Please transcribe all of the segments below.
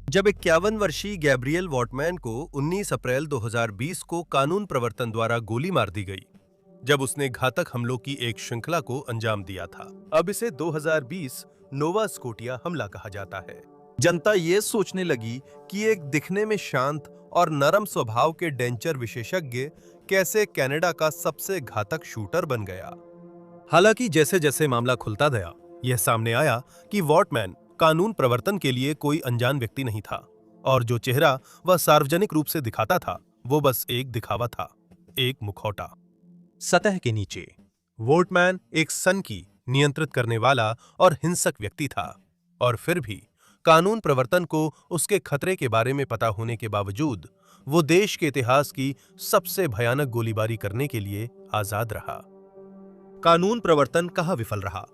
जब 51 वर्षीय गैब्रियल वॉटमैन को 19 अप्रैल 2020 को कानून प्रवर्तन द्वारा गोली मार दी गई, जब उसने घातक हमलों की एक श्रृंखला को अंजाम दिया था। अब इसे 2020 नोवा स्कोटिया हमला कहा जाता है। जनता ये सोचने लगी कि एक दिखने में शांत और नरम स्वभाव के डेंचर विशेषज्ञ कैसे कनाडा का सबसे घातक शूटर बन गया। हालांकि जैसे जैसे मामला खुलता गया, यह सामने आया कि वॉटमैन कानून प्रवर्तन के लिए कोई अनजान व्यक्ति नहीं था, और जो चेहरा वह सार्वजनिक रूप से दिखाता था वो बस एक दिखावा था, एक मुखौटा। सतह के नीचे वोटमैन एक सनकी, नियंत्रित करने वाला और हिंसक व्यक्ति था, और फिर भी कानून प्रवर्तन को उसके खतरे के बारे में पता होने के बावजूद वो देश के इतिहास की सबसे भयानक गोलीबारी करने के लिए आजाद रहा। कानून प्रवर्तन कहाँ विफल रहा,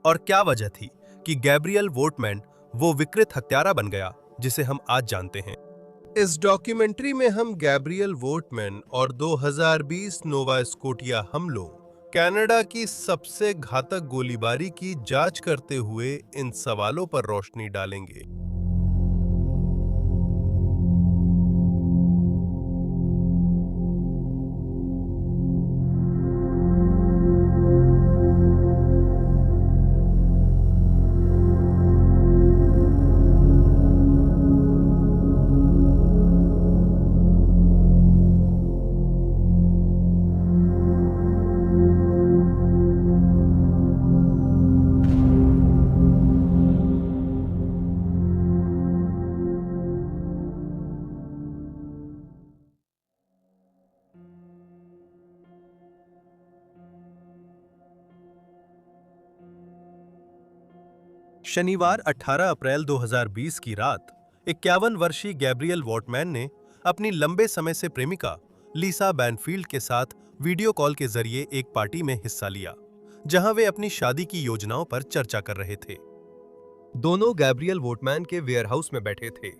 और क्या वजह थी कि गैब्रियल वोटमैन वो विकृत हत्यारा बन गया जिसे हम आज जानते हैं। इस डॉक्यूमेंट्री में हम गैब्रियल वोटमैन और 2020 नोवा स्कोटिया हमलों, कनाडा की सबसे घातक गोलीबारी की जांच करते हुए इन सवालों पर रोशनी डालेंगे। शनिवार 18 अप्रैल 2020 की रात 51 वर्षीय गैब्रियल वॉटमैन ने अपनी लंबे समय से प्रेमिका लीसा बैनफील्ड के साथ वीडियो कॉल के जरिए एक पार्टी में हिस्सा लिया, जहां वे अपनी शादी की योजनाओं पर चर्चा कर रहे थे। दोनों गैब्रियल वॉटमैन के वेयरहाउस में बैठे थे,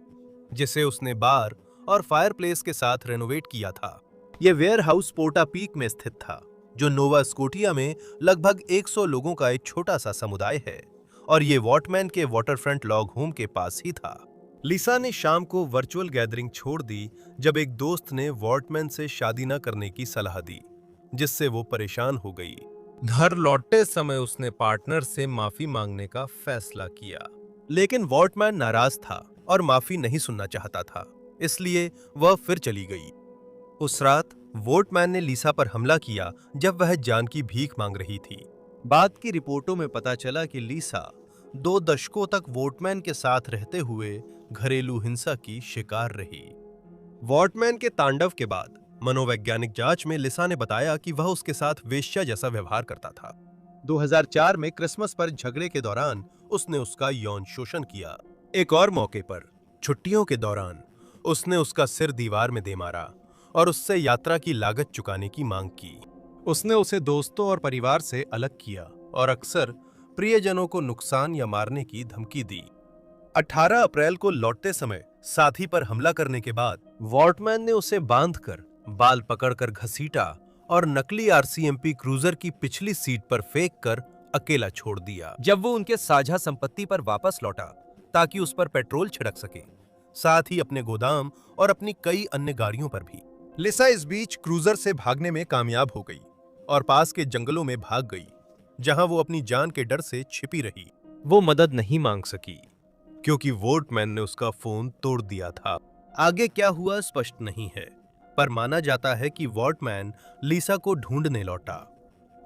जिसे उसने बार और फायरप्लेस के साथ रेनोवेट किया था। यह वेयरहाउस पोर्टा पीक में स्थित था, जो नोवा स्कोटिया में लगभग 100 लोगों का एक छोटा सा समुदाय है, और ये वॉटमैन के वाटरफ्रंट लॉग होम के पास ही था। लीसा ने शाम को वर्चुअल गैदरिंग छोड़ दी जब एक दोस्त ने वॉटमैन से शादी न करने की सलाह दी, जिससे वो परेशान हो गई। घर लौटते समय उसने पार्टनर से माफी मांगने का फैसला किया, लेकिन वॉटमैन नाराज था और माफी नहीं सुनना चाहता था, इसलिए वह फिर चली गई। उस रात वॉटमैन ने लीसा पर हमला किया जब वह जान की भीख मांग रही थी। बाद की रिपोर्टों में पता चला कि लीसा 2 दशकों तक वॉटमैन के साथ रहते हुए घरेलू हिंसा की शिकार रही। वॉटमैन के तांडव के बाद मनोवैज्ञानिक जांच में लीसा ने बताया कि वह उसके साथ वेश्या जैसा व्यवहार करता था। 2004 में क्रिसमस पर झगड़े के दौरान उसने उसका यौन शोषण किया। एक और मौके पर छुट्टियों के दौरान उसने उसका सिर दीवार में दे मारा और उससे यात्रा की लागत चुकाने की मांग की। उसने उसे दोस्तों और परिवार से अलग किया और अक्सर प्रियजनों को नुकसान या मारने की धमकी दी। 18 अप्रैल को लौटते समय साथी पर हमला करने के बाद वॉटमैन ने उसे बांधकर, बाल पकड़कर घसीटा और नकली आरसीएमपी क्रूजर की पिछली सीट पर फेंक कर अकेला छोड़ दिया। जब वो उनके साझा संपत्ति पर वापस लौटा ताकि उस पर पेट्रोल छिड़क सके, साथ ही अपने गोदाम और अपनी कई अन्य गाड़ियों पर भी। लिसा इस बीच क्रूजर से भागने में कामयाब हो गई और पास के जंगलों में भाग गई, जहां वो अपनी जान के डर से छिपी रही। वो मदद नहीं मांग सकी क्योंकि वॉटमैन ने उसका फोन तोड़ दिया था। आगे क्या हुआ स्पष्ट नहीं है, पर माना जाता है कि वॉटमैन लीसा को ढूंढने लौटा।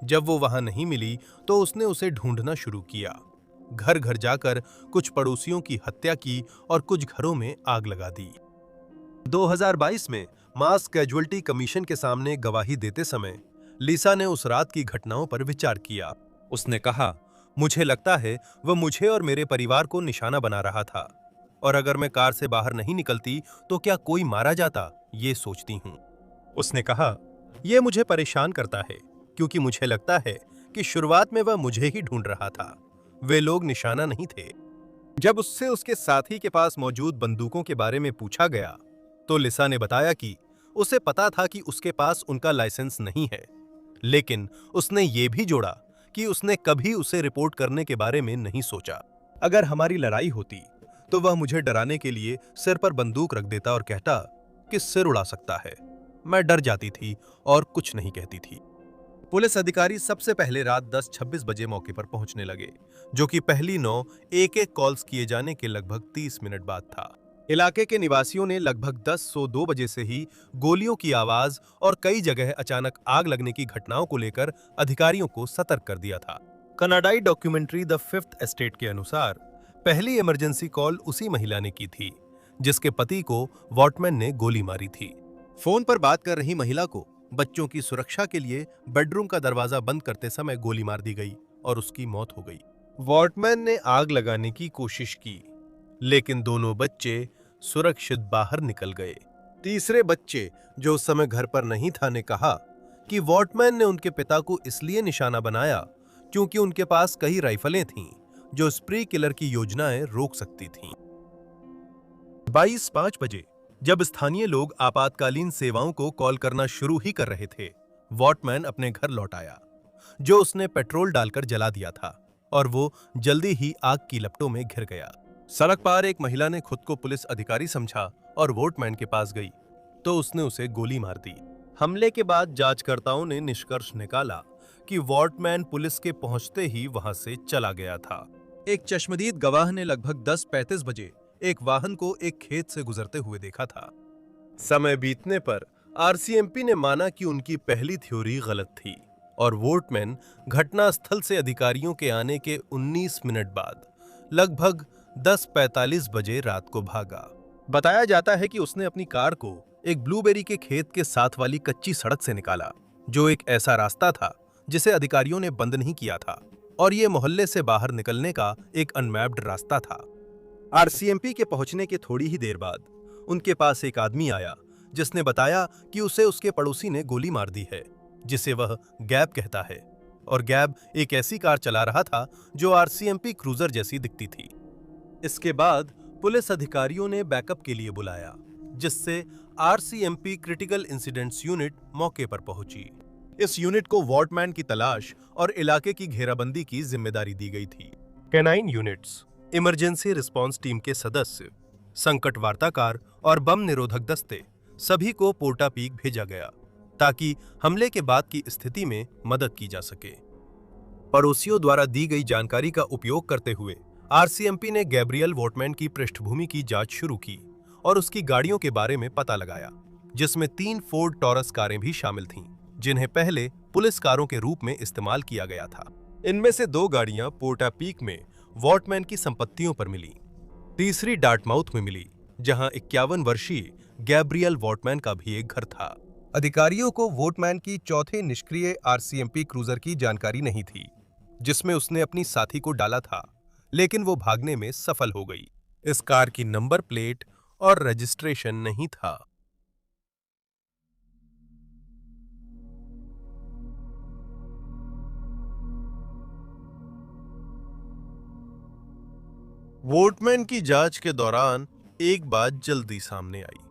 जब वो वहां नहीं मिली तो उसने उसे ढूंढना शुरू किया। घर घर जाकर कुछ पड़ोसियों की हत्या की और कुछ घरों में आग लगा दी। 2022 में मास कैजुअल्टी कमीशन के सामने गवाही देते समय लीसा ने उस रात की घटनाओं पर विचार किया। उसने कहा, मुझे लगता है वह मुझे और मेरे परिवार को निशाना बना रहा था, और अगर मैं कार से बाहर नहीं निकलती तो क्या कोई मारा जाता, ये सोचती हूँ। उसने कहा, यह मुझे परेशान करता है क्योंकि मुझे लगता है कि शुरुआत में वह मुझे ही ढूंढ रहा था, वे लोग निशाना नहीं थे। जब उससे उसके साथी के पास मौजूद बंदूकों के बारे में पूछा गया तो लिसा ने बताया कि उसे पता था कि उसके पास उनका लाइसेंस नहीं है, लेकिन उसने ये भी जोड़ा कि उसने कभी उसे रिपोर्ट करने के बारे में नहीं सोचा। अगर हमारी लड़ाई होती तो वह मुझे डराने के लिए सिर पर बंदूक रख देता और कहता कि सिर उड़ा सकता है। मैं डर जाती थी और कुछ नहीं कहती थी। पुलिस अधिकारी सबसे पहले रात 10:26 बजे मौके पर पहुंचने लगे, जो कि पहली 9 एक-एक कॉल्स किए जाने के लगभग 30 मिनट बाद था। इलाके के निवासियों ने लगभग 10:02 बजे से ही गोलियों की आवाज और कई जगह अचानक आग लगने की घटनाओं को लेकर अधिकारियों को सतर्क कर दिया था। कनाडाई डॉक्यूमेंट्री द फिफ्थ एस्टेट के अनुसार पहली इमरजेंसी कॉल उसी महिला ने की थी जिसके पति को वॉटमैन ने गोली मारी थी। फोन पर बात कर रही महिला को बच्चों की सुरक्षा के लिए बेडरूम का दरवाजा बंद करते समय गोली मार दी गई और उसकी मौत हो गई। वॉटमैन ने आग लगाने की कोशिश की, लेकिन दोनों बच्चे सुरक्षित बाहर निकल गए। तीसरे बच्चे, जो उस समय घर पर नहीं था, ने कहा कि वॉटमैन ने उनके पिता को इसलिए निशाना बनाया क्योंकि उनके पास कई राइफलें थीं जो स्प्री किलर की योजनाएं रोक सकती थीं। 22:05 बजे जब स्थानीय लोग आपातकालीन सेवाओं को कॉल करना शुरू ही कर रहे थे, वॉटमैन अपने घर लौट आया, जो उसने पेट्रोल डालकर जला दिया था, और वो जल्दी ही आग की लपटों में घिर गया। सड़क पार एक महिला ने खुद को पुलिस अधिकारी समझा और वॉटमैन के पास गई तो उसने उसे गोली मार दी। हमले के बाद जांचकर्ताओं ने निष्कर्ष निकाला कि वॉटमैन पुलिस के पहुंचते ही वहां से चला गया था। एक चश्मदीद गवाह ने लगभग 10:35 बजे एक वाहन को एक खेत से गुजरते हुए देखा था। समय बीतने पर आरसीएमपी ने माना कि उनकी पहली थ्योरी गलत थी और वॉटमैन घटनास्थल से अधिकारियों के आने के 19 मिनट बाद लगभग 10:45 बजे रात को भागा। बताया जाता है कि उसने अपनी कार को एक ब्लूबेरी के खेत के साथ वाली कच्ची सड़क से निकाला, जो एक ऐसा रास्ता था जिसे अधिकारियों ने बंद नहीं किया था और ये मोहल्ले से बाहर निकलने का एक अनमैप्ड रास्ता था। आरसीएमपी के पहुंचने के थोड़ी ही देर बाद उनके पास एक आदमी आया जिसने बताया कि उसे उसके पड़ोसी ने गोली मार दी है, जिसे वह गैब कहता है, और गैब एक ऐसी कार चला रहा था जो आरसीएमपी क्रूजर जैसी दिखती थी। इसके बाद पुलिस अधिकारियों ने बैकअप के लिए बुलाया, जिससे आरसीएमपी क्रिटिकल इंसिडेंट्स यूनिट मौके पर पहुंची। इस यूनिट को वॉटमैन की तलाश और इलाके की घेराबंदी की जिम्मेदारी दी गई थी। Canine units, emergency response team के सदस्य, संकट वार्ताकार और बम निरोधक दस्ते सभी को पोर्टा पीक भेजा गया ताकि हमले के बाद की स्थिति में मदद की जा सके। पड़ोसियों द्वारा दी गई जानकारी का उपयोग करते हुए आरसीएमपी ने गैब्रियल वॉटमैन की पृष्ठभूमि की जांच शुरू की और उसकी गाड़ियों के बारे में पता लगाया, जिसमें 3 फोर्ड टॉरस कारें भी शामिल थीं, जिन्हें पहले पुलिस कारों के रूप में इस्तेमाल किया गया था। इनमें से 2 गाड़ियां पोर्टा पीक में वॉटमैन की संपत्तियों पर मिली। तीसरी डार्टमाउथ में मिली, जहां 51 वर्षीय गैब्रियल वॉटमैन का भी एक घर था। अधिकारियों को वॉटमैन की चौथे निष्क्रिय आरसीएमपी क्रूजर की जानकारी नहीं थी, जिसमें उसने अपनी साथी को डाला था, लेकिन वो भागने में सफल हो गई। इस कार की नंबर प्लेट और रजिस्ट्रेशन नहीं था। वॉटमैन की जांच के दौरान एक बात जल्दी सामने आई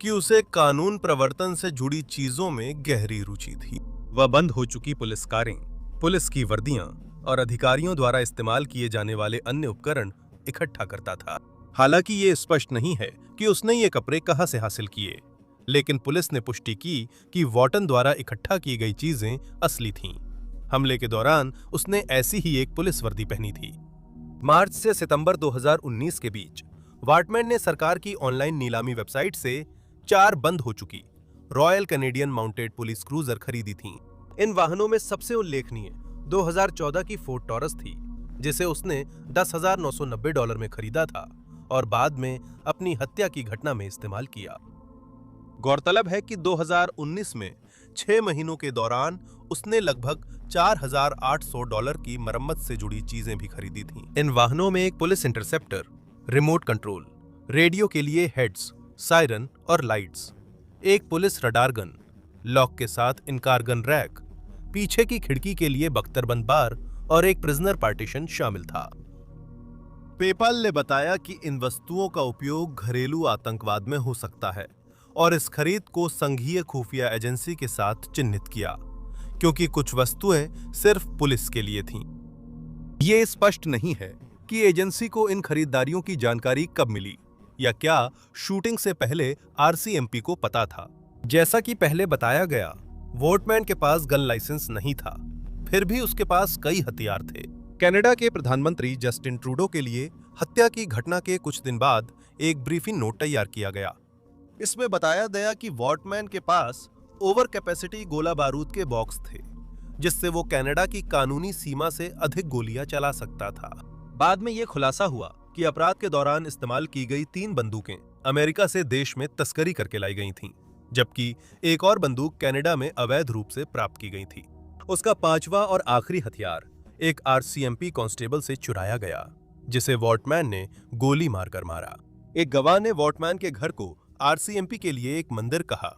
कि उसे कानून प्रवर्तन से जुड़ी चीजों में गहरी रुचि थी। वह बंद हो चुकी पुलिस कारें, पुलिस की वर्दियां और अधिकारियों द्वारा इस्तेमाल किए जाने वाले अन्य उपकरण इकट्ठा करता था। हालांकि ये स्पष्ट नहीं है कि उसने ये कपड़े कहां से हासिल किए, लेकिन पुलिस ने पुष्टि की कि वॉटन द्वारा इकट्ठा की गई चीजें असली थीं। हमले के दौरान उसने ऐसी ही एक पुलिस वर्दी पहनी थी। मार्च से सितंबर 2019 के बीच वॉटमैन ने सरकार की ऑनलाइन नीलामी वेबसाइट से 4 बंद हो चुकी royal Canadian mounted police cruiser खरीदी थीं। इन वाहनों में सबसे उल्लेखनीय 2014 की फोर्ड टॉरस थी, जिसे उसने $10,990 में खरीदा था और बाद में अपनी हत्या की घटना में इस्तेमाल किया। गौरतलब है कि 2019 में 6 महीनों के दौरान उसने लगभग $4,800 की मरम्मत से जुड़ी चीजें भी खरीदी थीं। इन वाहनों में एक police interceptor, remote control, radio के लिए हेड्स, सायरन और लाइट्स, एक पुलिस रडार गन, लॉक के साथ इनकार गन रैक, पीछे की खिड़की के लिए बख्तरबंद बार और एक प्रिजनर पार्टीशन शामिल था। पेपाल ने बताया कि इन वस्तुओं का उपयोग घरेलू आतंकवाद में हो सकता है और इस खरीद को संघीय खुफिया एजेंसी के साथ चिन्हित किया, क्योंकि कुछ वस्तुएं सिर्फ पुलिस के लिए थीं। ये स्पष्ट नहीं है कि एजेंसी को इन खरीदारियों की जानकारी कब मिली, या क्या शूटिंग से पहले आरसीएमपी को पता था। जैसा कि पहले बताया गया, वॉटमैन के पास गन लाइसेंस नहीं था, फिर भी उसके पास कई हथियार थे। कनाडा के प्रधानमंत्री जस्टिन ट्रूडो के लिए हत्या की घटना के कुछ दिन बाद एक ब्रीफिंग नोट तैयार किया गया। इसमें बताया गया कि वॉटमैन के पास ओवर कैपेसिटी गोला बारूद के बॉक्स थे, जिससे वो कनाडा की कानूनी सीमा से अधिक गोलियां चला सकता था। बाद में यह खुलासा हुआ कि अपराध के दौरान इस्तेमाल की गई 3 बंदूकें अमेरिका से देश में तस्करी करके लाई गई थीं, जबकि एक और बंदूक कनाडा में अवैध रूप से प्राप्त की गई थी। उसका 5वां और आखिरी हथियार एक आरसीएमपी कांस्टेबल से चुराया गया, जिसे वॉटमैन ने गोली मारकर मारा। एक गवाह ने वॉटमैन के घर को आरसीएमपी के लिए एक मंदिर कहा।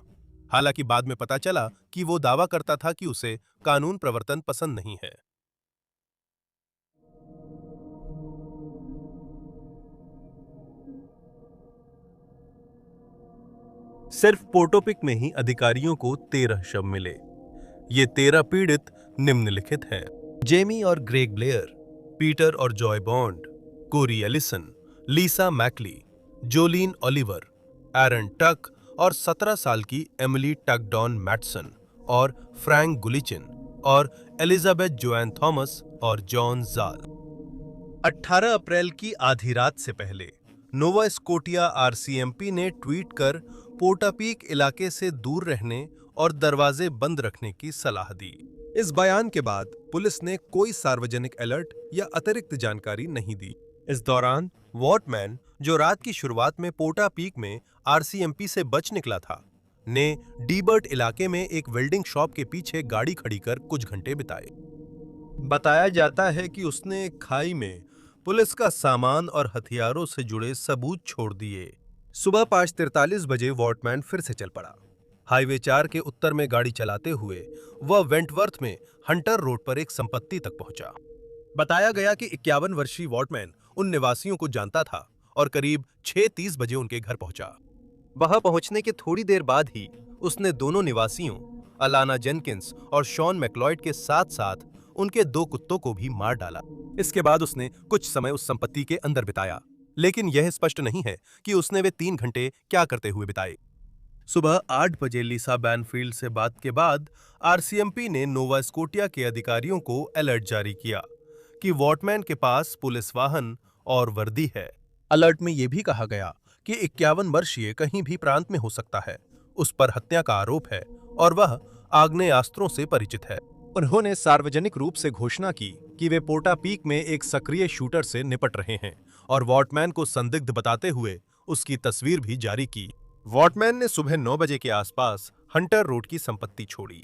हालांकि बाद में पता चला कि वो दावा करता था कि उसे कानून प्रवर्तन पसंद नहीं है। सिर्फ पोर्टोपिक में ही अधिकारियों को 13 शव मिले। ये 13 पीड़ित निम्नलिखित हैं: जेमी और ग्रेग ब्लेयर, पीटर और जॉय बॉन्ड, कोरी एलिसन, लीसा मैकली, जोलीन ओलिवर, एरन टक और 17 साल की एमिली टकडॉन मैटसन और फ्रैंक गुलिचिन और एलिजाबेथ जोएन थॉमस और जॉन जाल। 18 अप्रैल की आधी रात से पहले नोवा स्कोटिया आरसीएमपी ने ट्वीट कर पोर्टापीक इलाके से दूर रहने और दरवाजे बंद रखने की सलाह दी। इस बयान के बाद पुलिस ने कोई सार्वजनिक अलर्ट या अतिरिक्त जानकारी नहीं दी। इस दौरान वॉटमैन, जो रात की शुरुआत में पोर्टापीक में आरसीएमपी से बच निकला था, ने डीबर्ट इलाके में एक वेल्डिंग शॉप के पीछे गाड़ी खड़ी कर कुछ घंटे बिताए। बताया जाता है कि उसने एक खाई में पुलिस का सामान और हथियारों से जुड़े सबूत छोड़ दिए। सुबह 5:43 बजे वॉटमैन फिर से चल पड़ा। हाईवे 4 के उत्तर में गाड़ी चलाते हुए वह वेंटवर्थ में हंटर रोड पर एक संपत्ति तक पहुंचा। बताया गया कि 51 वर्षीय वॉटमैन उन निवासियों को जानता था और करीब 6:30 बजे उनके घर पहुंचा। वहां पहुंचने के थोड़ी देर बाद ही उसने दोनों निवासियों अलाना जेनकिंस और शॉन मैक्लॉयड के साथ साथ उनके 2 कुत्तों को भी मार डाला। इसके बाद उसने कुछ समय उस संपत्ति के अंदर बिताया, लेकिन यह स्पष्ट नहीं है कि उसने वे 3 घंटे क्या करते हुए बिताए। सुबह 8 बजे लीसा बैनफील्ड से बात के बाद आरसीएमपी ने नोवा स्कोटिया के अधिकारियों को अलर्ट जारी किया कि वॉटमैन के पास पुलिस वाहन और वर्दी है। अलर्ट में यह भी कहा गया कि 51 वर्षीय कहीं भी प्रांत में हो सकता है, उस पर हत्या का आरोप है और वह आग्नेयास्त्रों से परिचित है। उन्होंने सार्वजनिक रूप से घोषणा की कि वे पोर्टापीक में एक सक्रिय शूटर से निपट रहे हैं और वॉटमैन को संदिग्ध बताते हुए उसकी तस्वीर भी जारी की। वॉटमैन ने सुबह 9 बजे के आसपास हंटर रोड की संपत्ति छोड़ी।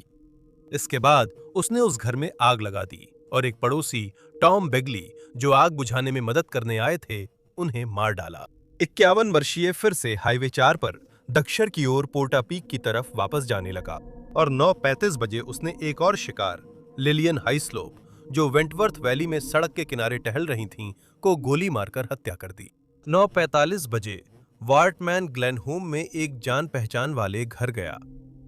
इसके बाद उसने उस घर में आग लगा दी और एक पड़ोसी टॉम बेगली, जो आग बुझाने में मदद करने आए थे, उन्हें मार डाला। 51 वर्षीय फिर से हाईवे 4 पर दक्षिण की ओर पोर्टापीक की तरफ वापस जाने लगा और 9:35 बजे उसने एक और शिकार, लिलियन हाइस्लोप, जो वेंटवर्थ वैली में सड़क के किनारे टहल रही थीं, को गोली मारकर हत्या कर दी। 9:45 बजे वॉटमैन ग्लेनहोम में एक जान पहचान वाले घर गया,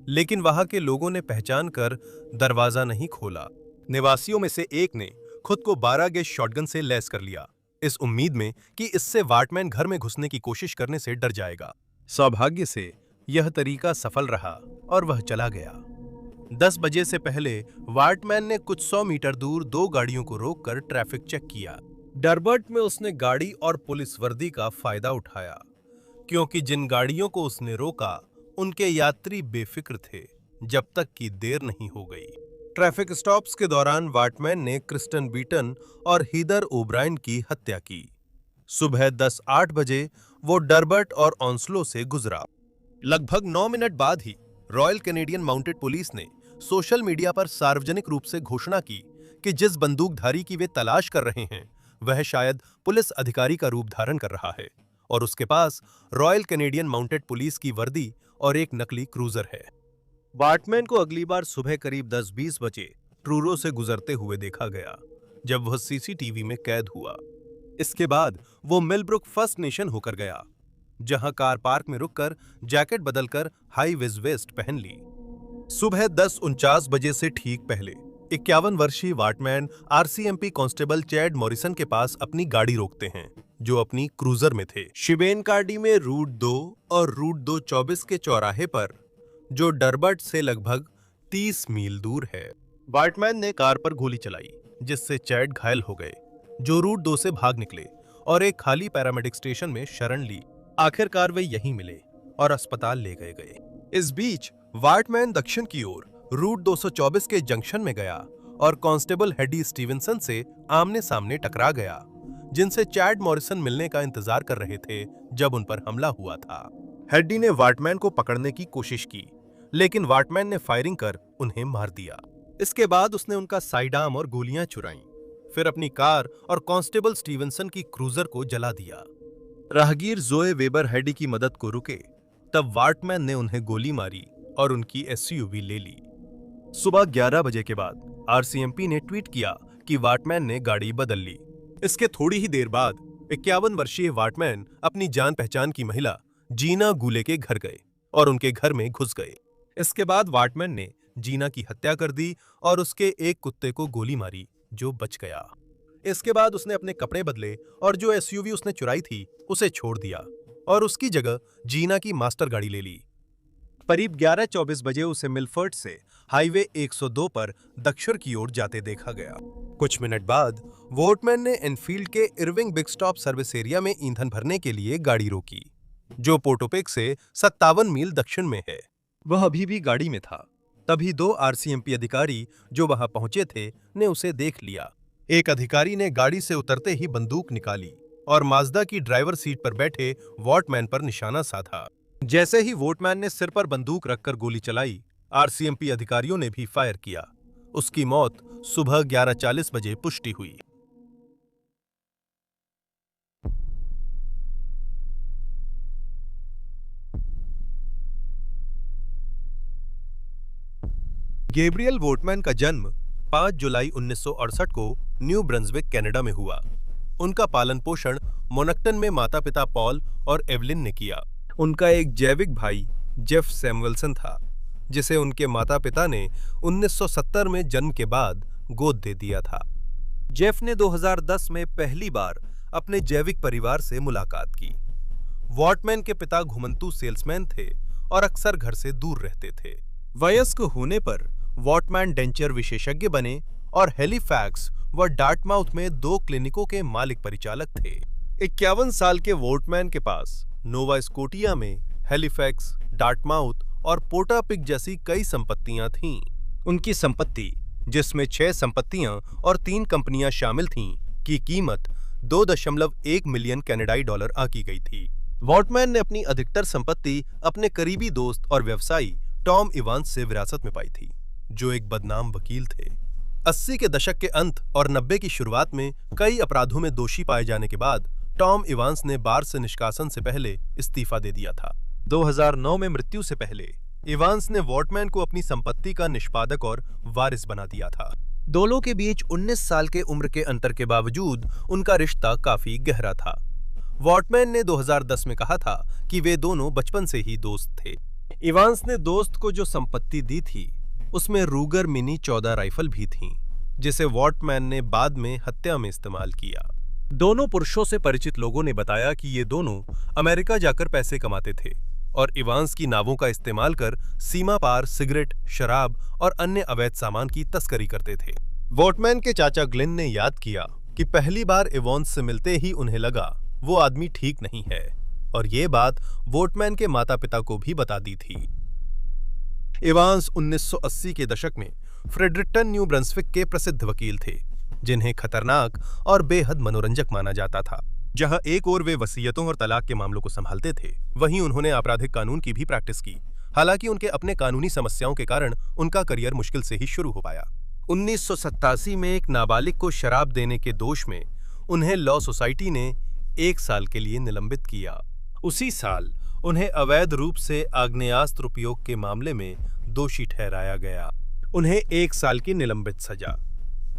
लेकिन वहां के लोगों ने पहचान कर दरवाजा नहीं खोला। निवासियों में से एक ने खुद को 12 गेज शॉटगन से लैस कर लिया, इस उम्मीद में कि इससे वॉटमैन घर में घुसने की कोशिश करने से डर जाएगा। सौभाग्य से यह तरीका सफल रहा और वह चला गया। 10 बजे से पहले वॉटमैन ने कुछ 100 मीटर दूर 2 गाड़ियों को रोककर ट्रैफिक चेक किया। डरबर्ट में उसने गाड़ी और पुलिस वर्दी का फायदा उठाया, क्योंकि जिन गाड़ियों को उसने रोका उनके यात्री बेफिक्र थे जब तक कि देर नहीं हो गई। ट्रैफिक स्टॉप्स के दौरान वॉटमैन ने क्रिस्टन बीटन और हीदर ओब्रायन की हत्या की। सुबह 10:08 बजे वो डरबर्ट और ऑन्स्लो से गुजरा। लगभग 9 मिनट बाद ही रॉयल कैनेडियन माउंटेड पुलिस ने सोशल मीडिया पर सार्वजनिक रूप से घोषणा की कि जिस बंदूकधारी की वे तलाश कर रहे हैं वह शायद पुलिस अधिकारी का रूप धारण कर रहा है और उसके पास रॉयल कैनेडियन माउंटेड पुलिस की वर्दी और एक नकली क्रूजर है। वॉटमैन को अगली बार सुबह करीब 10-20 बजे ट्रूरो से गुजरते हुए देखा गया, जब वह सीसीटीवी में कैद हुआ। इसके बाद वो मिलब्रुक फर्स्ट नेशन होकर गया, जहां कार पार्क में रुककर जैकेट बदलकर हाई विज वेस्ट पहन ली। सुबह 10:49 बजे से ठीक पहले 51 वर्षीय Whatman RCMP constable Chad Morrison के पास अपनी गाड़ी रोकते हैं, जो अपनी क्रूजर में थे। शिबेनकार्डी में रूट 2 और रूट 224 के चौराहे पर, जो डरबट से लगभग 30 मील दूर है। वाटमैन ने कार पर गोली चलाई, जिससे चैड घायल हो गए, जो रूट 2 से भाग निकले और एक खाली पैरामेडिक स्टेशन में शरण ली। आखिरकार वे यहीं मिले और अस्पताल ले गए। इस बीच वाटमैन दक्षिण की ओर रूट 224 के जंक्शन में गया और कांस्टेबल हेडी स्टीवेंसन से आमने सामने टकरा गया, जिनसे चैड मॉरिसन मिलने का इंतजार कर रहे थे जब उन पर हमला हुआ था। हेडी ने वाटमैन को पकड़ने की कोशिश की, लेकिन वाटमैन ने फायरिंग कर उन्हें मार दिया। इसके बाद उसने उनका साइड आर्म और गोलियां चुराईं, फिर अपनी कार और कांस्टेबल स्टीवेंसन की क्रूजर को जला दिया। राहगीर जोए वेबर हेडी की मदद को रुके, तब वाटमैन ने उन्हें गोली मारी और उनकी एसयूवी ले ली। सुबह 11 बजे के बाद आरसीएमपी ने ट्वीट किया कि वाटमैन ने गाड़ी बदल ली। इसके थोड़ी ही देर बाद 51 वर्षीय वाटमैन अपनी जान पहचान की महिला जीना गूले के घर गए और उनके घर में घुस गए। इसके बाद वाटमैन ने जीना की हत्या कर दी और उसके एक कुत्ते को गोली मारी, जो बच गया। इसके बाद उसने अपने कपड़े बदले और जो एसयूवी उसने चुराई थी उसे छोड़ दिया और उसकी जगह जीना की मास्टर गाड़ी ले ली। करीब 11:24 बजे उसे मिलफर्ड से हाईवे 102 पर दक्षिण की ओर जाते देखा गया। कुछ मिनट बाद वाटमैन ने एनफील्ड के Irving big stop service area में ईंधन भरने के लिए गाड़ी रोकी, जो पोर्टोपिक से 57 मील दक्षिण में है। वह अभी भी गाड़ी में था। तभी 2 आरसीएमपी अधिकारी जो वहां पहुंचे थे ने उसे देख लिया। एक अधिकारी ने गाड़ी से उतरते ही बंदूक निकाली और माजदा की ड्राइवर सीट पर बैठे वाटमैन पर निशाना साधा। जैसे ही वाटमैन ने सिर पर बंदूक रखकर गोली चलाई, आरसीएमपी अधिकारियों ने भी फायर किया। उसकी मौत सुबह 11:40 बजे पुष्टि हुई। गैब्रियल वाटमैन का जन्म 5 जुलाई 1968 को न्यू ब्रंसविक, कनाडा में हुआ। उनका पालन पोषण मोनक्टन में माता-पिता पॉल और एवलिन ने किया। उनका एक जैविक भाई जेफ सैमुएल्सन था, जिसे उनके माता-पिता ने 1970 में जन्म के बाद गोद दे दिया था। जेफ ने 2010 में पहली बार अपने जैविक परिवार से मुलाकात की। वाटमैन के पिता घुमंतू सेल्समैन थे और अक्सर घर से दूर रहते थे। वयस्क होने पर वाटमैन डेंचर विशेषज्ञ बने और हैलिफैक्स व डार्टमाउथ में 2 क्लिनिकों के मालिक परिचालक थे। 51 साल के वाटमैन के पास नोवा स्कोटिया में हैलिफैक्स, डार्टमाउथ और पोर्टापिक जैसी कई संपत्तियां थीं। उनकी संपत्ति, जिसमें 6 संपत्तियां और 3 कंपनियां शामिल थीं, की कीमत 2.1 मिलियन कनाडाई डॉलर आंकी गई थी। वाटमैन ने अपनी अधिकतर संपत्ति अपने करीबी दोस्त और व्यवसायी टॉम इवांस से विरासत में पाई थी, जो एक बदनाम वकील थे। 80 के दशक के अंत और 90 की शुरुआत में कई अपराधों में दोषी पाए जाने के बाद टॉम इवांस ने बार से निष्कासन से पहले इस्तीफा दे दिया था। 2009 में मृत्यु से पहले इवांस ने वाटमैन को अपनी संपत्ति का निष्पादक और वारिस बना दिया था। दोनों के बीच 19 साल के उम्र के अंतर के बावजूद उनका रिश्ता काफी गहरा था। वाटमैन ने 2010 में कहा था कि वे दोनों बचपन से ही दोस्त थे। इवांस ने दोस्त को जो संपत्ति दी थी, उसमें रूगर मिनी 14 राइफल भी थीं, जिसे वाटमैन ने बाद में हत्या में इस्तेमाल किया। दोनों पुरुषों से परिचित लोगों ने बताया कि ये दोनों अमेरिका जाकर पैसे कमाते थे और इवांस की नावों का इस्तेमाल कर सीमा पार सिगरेट, शराब और अन्य अवैध सामान की तस्करी करते थे। वाटमैन के चाचा ग्लेन ने याद किया कि पहली बार इवांस से मिलते ही उन्हें लगा वो आदमी ठीक नहीं है, और ये बात वाटमैन के माता-पिता को भी बता दी थी। इवांस 1980 के दशक में फ्रेडरिकटन, न्यू ब्रंसविक के प्रसिद्ध वकील थे, जिन्हें खतरनाक और बेहद मनोरंजक माना जाता था। जहां एक ओर वे वसीयतों और तलाक के मामलों को संभालते थे, वहीं उन्होंने आपराधिक कानून की भी प्रैक्टिस की। हालांकि उनके अपने कानूनी समस्याओं के कारण उनका करियर मुश्किल से ही शुरू हो पाया। 1987 में एक नाबालिग को शराब देने के दोष में उन्हें लॉ सोसाइटी ने 1 साल के लिए निलंबित किया। उसी साल उन्हें अवैध रूप से आग्नेयास्त्र उपयोग के मामले में दोषी ठहराया गया। उन्हें 1 साल की निलंबित सजा,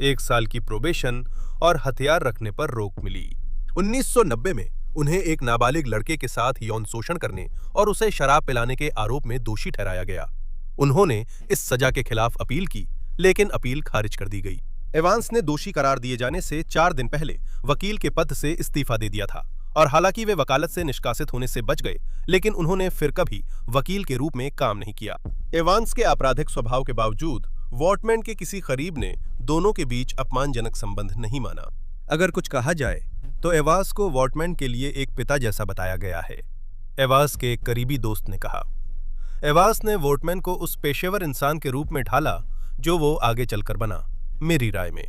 1 साल की प्रोबेशन और हथियार रखने पर रोक मिली। 1990 में उन्हें एक नाबालिग लड़के के साथ यौन शोषण करने और उसे शराब पिलाने के आरोप में दोषी ठहराया गया। उन्होंने इस सजा के खिलाफ अपील की, लेकिन अपील खारिज कर दी गई। एवांस ने दोषी करार दिए जाने से 4 दिन पहले वकील के पद से इस्तीफा दे दिया था और हालांकि वे वकालत से निष्कासित होने से बच गए, लेकिन उन्होंने फिर कभी वकील के रूप में काम नहीं किया। एवांस के आपराधिक स्वभाव के बावजूद वॉटमैन के किसी करीब ने दोनों के बीच अपमानजनक संबंध नहीं माना। अगर कुछ कहा जाए तो एवांस को वॉटमैन के लिए एक पिता जैसा बताया गया है। एवांस के एक करीबी दोस्त ने कहा, एवांस ने वॉटमैन को उस पेशेवर इंसान के रूप में ढाला जो वो आगे चलकर बना, मेरी राय में।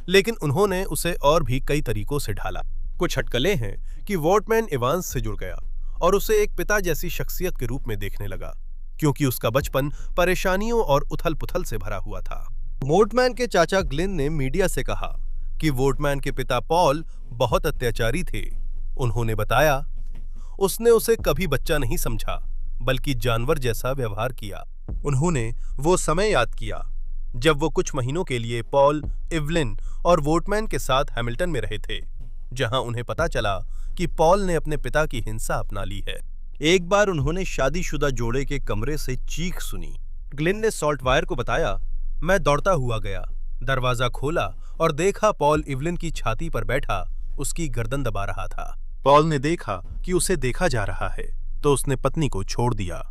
लेकिन उन्होंने उसे और भी कई तरीकों से ढाला। कुछ अटकलें हैं कि वॉटमैन एवांस से जुड़ गया और उसे एक पिता जैसी शख्सियत के रूप में देखने लगा, क्योंकि उसका बचपन परेशानियों और उथल-पुथल से भरा हुआ था। वॉटमैन के चाचा ग्लिन ने मीडिया से कहा कि वॉटमैन के पिता पॉल बहुत अत्याचारी थे। उन्होंने बताया, उसने उसे कभी बच्चा नहीं समझा, बल्कि जानवर जैसा व्यवहार किया। उन्होंने वो समय याद किया जब वो कुछ महीनों के लिए पॉल, इवलिन और वॉटमैन के साथ हैमिल्टन में रहे थे, जहां उन्हें पता चला कि पॉल ने अपने पिता की हिंसा अपना ली है। एक बार उन्होंने शादीशुदा जोड़े के कमरे से चीख सुनी। ग्लिन ने सॉल्टवायर को बताया, मैं दौड़ता हुआ गया, दरवाजा खोला और देखा पॉल इवलिन की छाती पर बैठा उसकी गर्दन दबा रहा था। पॉल ने देखा कि उसे देखा जा रहा है तो उसने पत्नी को छोड़ दिया।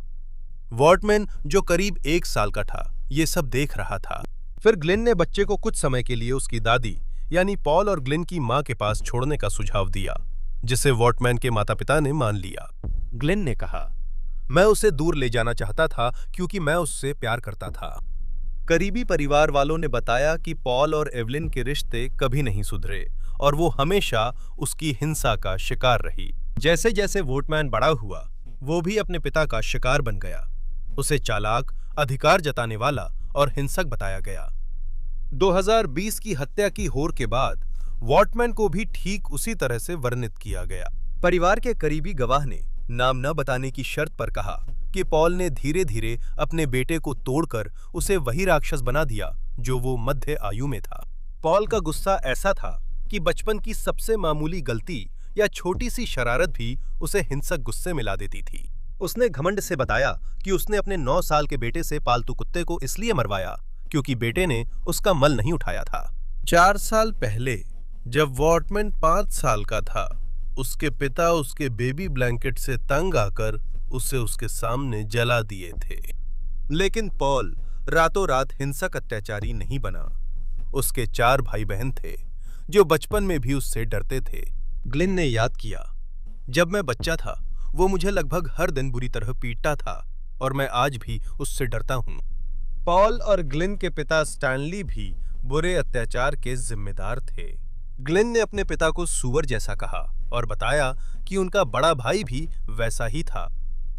वॉटमैन, जो करीब 1 साल का था, ये सब देख रहा था। फिर ग्लिन ने बच्चे को कुछ समय के लिए उसकी दादी यानी पॉल और ग्लिन की मां के पास छोड़ने का सुझाव दिया, जिसे वॉटमैन के माता पिता ने मान लिया। ग्लिन ने कहा, मैं उसे दूर ले जाना चाहता था क्योंकि मैं उससे प्यार करता था। करीबी परिवार वालों ने बताया कि पॉल और एवलिन के रिश्ते कभी नहीं सुधरे और वो हमेशा उसकी हिंसा का शिकार रही। जैसे जैसे वॉटमैन बड़ा हुआ, वो भी अपने पिता का शिकार बन गया। उसे चालाक, अधिकार जताने वाला और हिंसक बताया गया। 2020 की हत्या की होड़ के बाद वॉटमैन को भी ठीक उसी तरह से वर्णित किया गया। परिवार के करीबी गवाह ने नाम न बताने की शर्त पर कहा कि पॉल ने धीरे धीरे अपने बेटे को तोड़कर उसे वही राक्षस बना दिया जो वो मध्य आयु में था। पॉल का गुस्सा ऐसा था कि बचपन की सबसे मामूली गलती या छोटी सी शरारत भी उसे हिंसक गुस्से में ला देती थी। उसने घमंड से बताया कि उसने अपने 9 साल के बेटे से पालतू कुत्ते को इसलिए मरवाया क्योंकि बेटे ने उसका मल नहीं उठाया था। 4 साल पहले जब वॉटमैन 5 साल का था, उसके पिता उसके बेबी ब्लैंकेट से तंग आकर उसे उसके सामने जला दिए थे। लेकिन पॉल रातों रात हिंसक अत्याचारी नहीं बना। उसके 4 भाई बहन थे जो बचपन में भी उससे डरते थे। ग्लिन ने याद किया, जब मैं बच्चा था वो मुझे लगभग हर दिन बुरी तरह पीटता था और मैं आज भी उससे डरता हूं। पॉल और ग्लिन के पिता स्टैनली भी बुरे अत्याचार के जिम्मेदार थे। ग्लिन ने अपने पिता को सूअर जैसा कहा और बताया कि उनका बड़ा भाई भी वैसा ही था।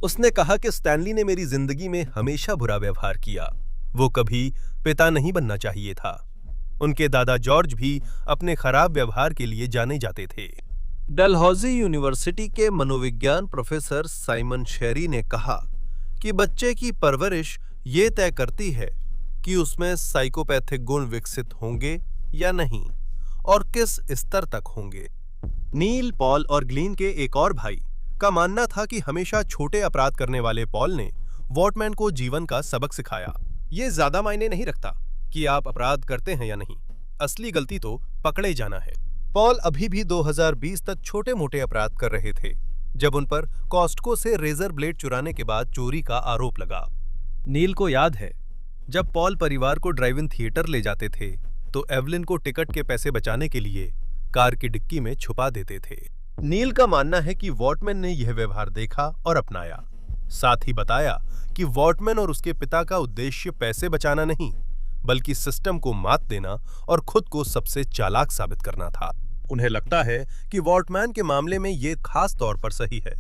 उसने कहा कि स्टैनली ने मेरी जिंदगी में हमेशा बुरा व्यवहार किया। वो कभी पिता नहीं बनना चाहिए था। उनके दादा जॉर्ज भी अपने खराब व्यवहार के लिए जाने जाते थे। डलहौजी यूनिवर्सिटी के मनोविज्ञान प्रोफेसर साइमन शेरी ने कहा कि बच्चे की परवरिश ये तय करती है कि उसमें साइकोपैथिक गुण विकसित होंगे या नहीं और किस स्तर तक होंगे। नील, पॉल और ग्लीन के एक और भाई का मानना था कि हमेशा छोटे अपराध करने वाले पॉल ने वॉटमैन को जीवन का सबक सिखाया। ये ज्यादा मायने नहीं रखता कि आप अपराध करते हैं या नहीं, असली गलती तो पकड़े जाना है। पॉल अभी भी 2020 तक छोटे मोटे अपराध कर रहे थे जब उन पर कॉस्टको से रेजर ब्लेड चुराने के बाद चोरी का आरोप लगा। नील को याद है, जब पॉल परिवार को ड्राइव इन थिएटर ले जाते थे तो एवलिन को टिकट के पैसे बचाने के लिए कार की डिक्की में छुपा देते थे। नील का मानना है कि वॉटमैन ने यह व्यवहार देखा और अपनाया। साथ ही बताया कि वॉटमैन और उसके पिता का उद्देश्य पैसे बचाना नहीं, बल्कि सिस्टम को मात देना और खुद को सबसे चालाक साबित करना था। उन्हें लगता है कि वॉटमैन के मामले में ये खास तौर पर सही है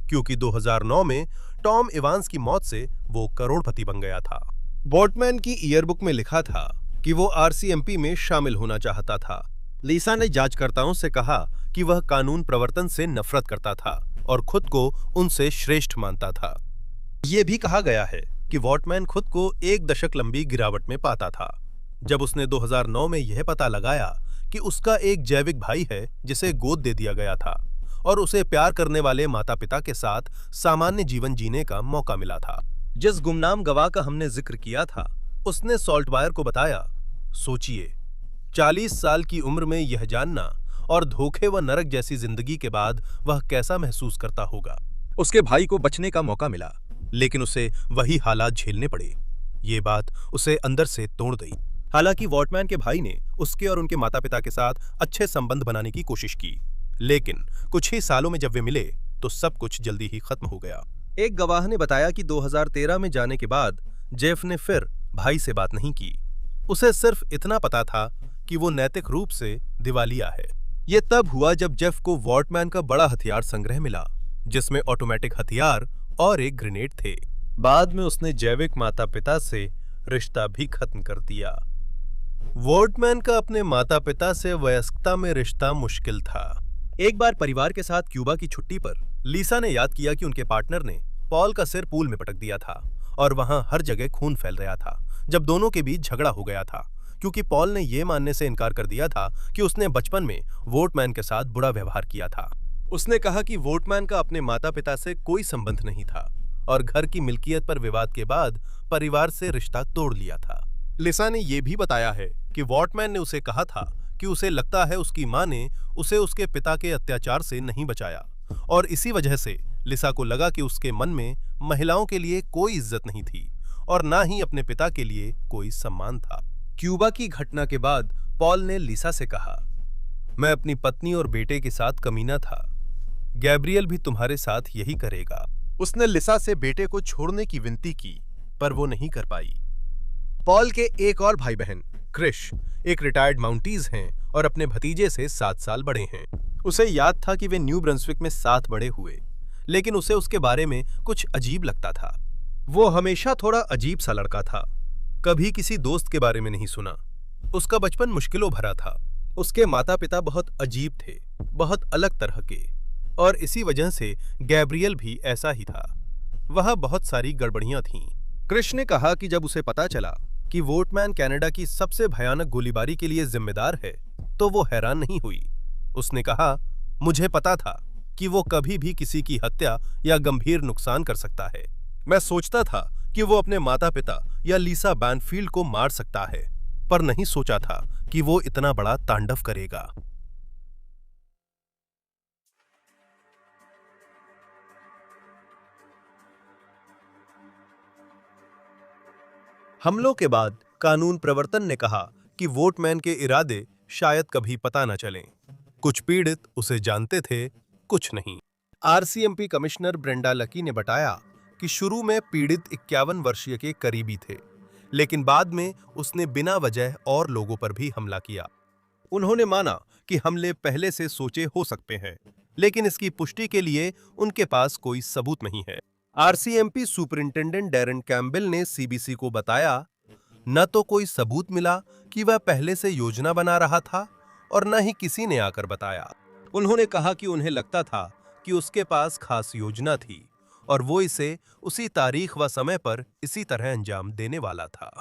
क्योंकि 2009 में टॉम इवांस की मौत से वो करोड़पति बन गया था। वॉटमैन की ईयरबुक में लिखा था कि वो आरसीएमपी में शामिल होना चाहता था। लीसा ने जांचकर्ताओं से कहा कि वह कानून प्रवर्तन से नफरत करता था और खुद को उनसे श्रेष्ठ मानता था। ये भी कहा गया है कि वॉटमैन खुद को 1 दशक लंबी गिरावट में पाता था जब उसने 2009 में यह पता लगाया कि उसका एक जैविक भाई है जिसे गोद दे दिया गया था और उसे प्यार करने वाले माता पिता के साथ सामान्य जीवन जीने का मौका मिला था। जिस गुमनाम गवाह का हमने जिक्र किया था, उसने सॉल्टवायर को बताया, सोचिए, 40 साल की उम्र में यह जानना और धोखे व नरक जैसी जिंदगी के बाद वह कैसा महसूस करता होगा। उसके भाई को बचने का मौका मिला, लेकिन उसे वही हालात झेलने पड़े। ये बात उसे अंदर से तोड़ गई। हालांकि वॉटमैन के भाई ने उसके और उनके माता पिता के साथ अच्छे संबंध बनाने की कोशिश की, लेकिन कुछ ही सालों में जब वे मिले तो सब कुछ जल्दी ही खत्म हो गया। एक गवाह ने बताया कि 2013 में जाने के बाद जेफ ने फिर भाई से बात नहीं की। उसे सिर्फ इतना पता था कि वो नैतिक रूप से दिवालिया है। ये तब हुआ जब जेफ को वॉटमैन का बड़ा हथियार संग्रह मिला, जिसमें ऑटोमेटिक हथियार और एक ग्रेनेड थे। बाद में उसने जैविक माता पिता से रिश्ता भी खत्म कर दिया। वॉटमैन का अपने माता पिता से वयस्कता में रिश्ता मुश्किल था। एक बार परिवार के साथ क्यूबा की छुट्टी पर लीसा ने याद किया कि उनके पार्टनर ने पॉल का सिर पूल में पटक दिया था और वहां हर जगह खून फैल रहा था। जब दोनों के बीच झगड़ा हो गया था, क्योंकि पॉल ने यह मानने से इनकार कर दिया था कि उसने बचपन में वॉटमैन के साथ बुरा व्यवहार किया था। उसने कहा कि वॉटमैन का अपने माता पिता से कोई संबंध नहीं था और घर की मिल्कियत पर विवाद के बाद परिवार से रिश्ता तोड़ लिया था। लिसा ने यह भी बताया है कि वॉटमैन ने उसे कहा था कि उसे लगता है उसकी मां ने उसे उसके पिता के अत्याचार से नहीं बचाया और इसी वजह से लिसा को लगा कि उसके मन में महिलाओं के लिए कोई इज्जत नहीं थी और ना ही अपने पिता के लिए कोई सम्मान था। क्यूबा की घटना के बाद पॉल ने लिसा से कहा, मैं अपनी पत्नी और बेटे के साथ कमीना था। गैब्रियल भी तुम्हारे साथ यही करेगा। उसने लिसा से बेटे को छोड़ने की विनती की, पर वो नहीं कर पाई। पॉल के एक और भाई बहन क्रिश एक रिटायर्ड माउंटीज हैं और अपने भतीजे से 7 साल बड़े हैं। उसे याद था कि वे न्यू ब्रंसविक में साथ बड़े हुए, लेकिन उसे उसके बारे में कुछ अजीब लगता था। वो हमेशा थोड़ा अजीब सा लड़का था, कभी किसी दोस्त के बारे में नहीं सुना। उसका बचपन मुश्किलों भरा था। उसके माता पिता बहुत अजीब थे, बहुत अलग तरह के, और इसी वजह से गैब्रियल भी ऐसा ही था। वह बहुत सारी गड़बड़ियां थीं। क्रिश ने कहा कि जब उसे पता चला कि वॉटमैन कनाडा की सबसे भयानक गोलीबारी के लिए जिम्मेदार है, तो वो हैरान नहीं हुई। उसने कहा, मुझे पता था कि वो कभी भी किसी की हत्या या गंभीर नुकसान कर सकता है। मैं सोचता था कि वो अपने माता पिता या लीसा बैनफील्ड को मार सकता है, पर नहीं सोचा था कि वो इतना बड़ा तांडव करेगा। हमलों के बाद कानून प्रवर्तन ने कहा कि वॉटमैन के इरादे शायद कभी पता न चलें। कुछ पीड़ित उसे जानते थे, कुछ नहीं। आरसीएमपी कमिश्नर ब्रेंडा लकी ने बताया कि शुरू में पीड़ित 51 वर्षीय के करीबी थे, लेकिन बाद में उसने बिना वजह और लोगों पर भी हमला किया। उन्होंने माना कि हमले पहले से सोचे हो सकते हैं, लेकिन इसकी पुष्टि के लिए उनके पास कोई सबूत नहीं है। आरसीएमपी सुपरिंटेंडेंट डैरेन कैम्पबेल ने सीबीसी को बताया, न तो कोई सबूत मिला कि वह पहले से योजना बना रहा था और न ही किसी ने आकर बताया। उन्होंने कहा कि उन्हें लगता था कि उसके पास खास योजना थी और वो इसे उसी तारीख व समय पर इसी तरह अंजाम देने वाला था।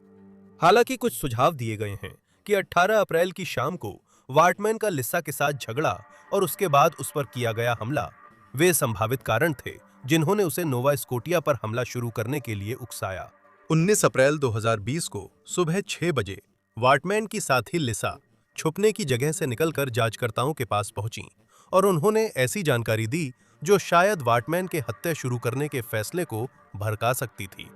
हालांकि कुछ सुझाव दिए गए हैं कि 18 अप्रैल की शाम को वॉटमैन का लिसा के साथ झगड़ा और उसके बाद उस पर किया गया हमला वे संभावित कारण थे जिन्होंने उसे नोवा स्कोटिया पर हमला शुरू करने के लिए उकसाया। 19 अप्रैल 2020 को सुबह 6 बजे वॉटमैन की साथी लिसा छुपने की जगह से निकलकर जांचकर्ताओं के पास पहुंची और उन्होंने ऐसी जानकारी दी जो शायद वॉटमैन के हत्या शुरू करने के फैसले को भड़का सकती थी।